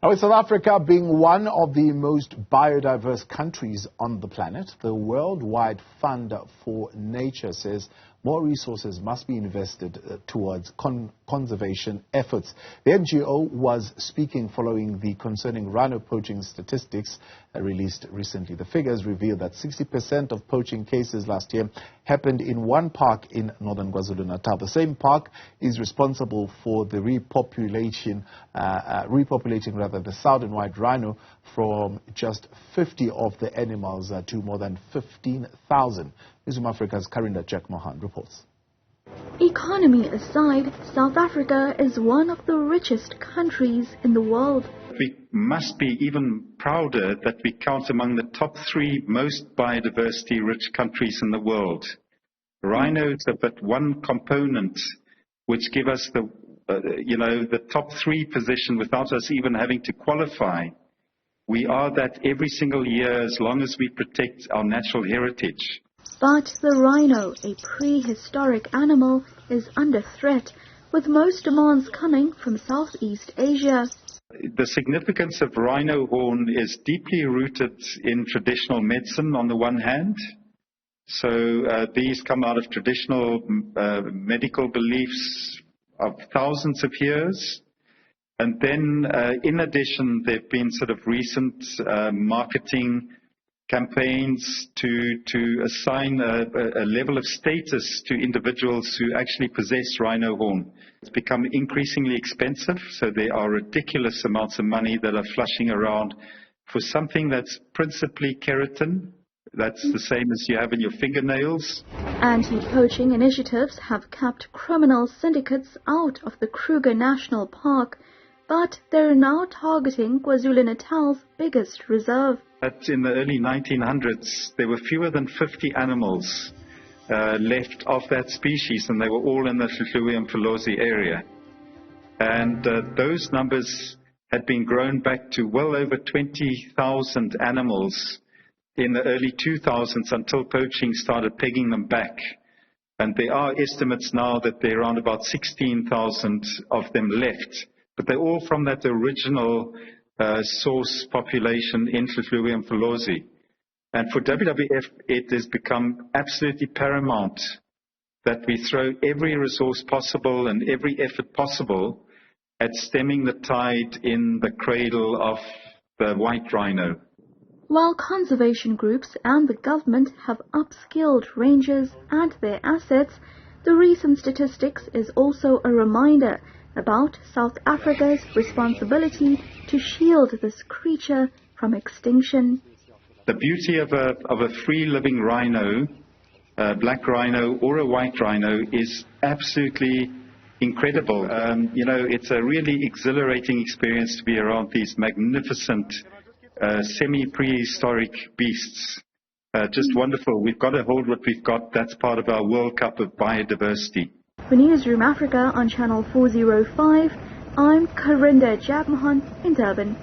Now, with South Africa being one of the most biodiverse countries on the planet, the Worldwide Fund for Nature says more resources must be invested towards conservation efforts. The NGO was speaking following the concerning rhino poaching statistics released recently. The figures reveal that 60% of poaching cases last year happened in one park in northern KwaZulu-Natal. The same park is responsible for the repopulating the southern white rhino from just 50 of the animals to more than 15,000. Newzroom Afrika's Karinda Jagmohan reports. Economy aside, South Africa is one of the richest countries in the world. We must be even prouder that we count among the top 3 most biodiversity-rich countries in the world. Rhinos are but one component which give us the top 3 position without us even having to qualify. We are that every single year as long as we protect our natural heritage. But the rhino, a prehistoric animal, is under threat, with most demands coming from Southeast Asia. The significance of rhino horn is deeply rooted in traditional medicine on the one hand. So these come out of traditional medical beliefs of thousands of years. And then in addition, there have been sort of recent marketing campaigns to assign a level of status to individuals who actually possess rhino horn. It's become increasingly expensive, so there are ridiculous amounts of money that are flushing around for something that's principally keratin. That's the same as you have in your fingernails. Anti-poaching initiatives have kept criminal syndicates out of the Kruger National Park, but they're now targeting KwaZulu-Natal's biggest reserve. In the early 1900s, there were fewer than 50 animals left of that species, and they were all in the Hluhluwe-Mfolozi area. And those numbers had been grown back to well over 20,000 animals in the early 2000s until poaching started pegging them back. And there are estimates now that there are around about 16,000 of them left. But they're all from that original source population in Hluhluwe-Mfolozi. And for WWF, it has become absolutely paramount that we throw every resource possible and every effort possible at stemming the tide in the cradle of the white rhino. While conservation groups and the government have upskilled rangers and their assets, the recent statistics is also a reminder about South Africa's responsibility to shield this creature from extinction. The beauty of a free-living rhino, a black rhino or a white rhino, is absolutely incredible. It's a really exhilarating experience to be around these magnificent semi-prehistoric beasts. Just wonderful. We've got to hold what we've got. That's part of our World Cup of biodiversity. For Newzroom Afrika on Channel 405, I'm Karinda Jagmohan in Durban.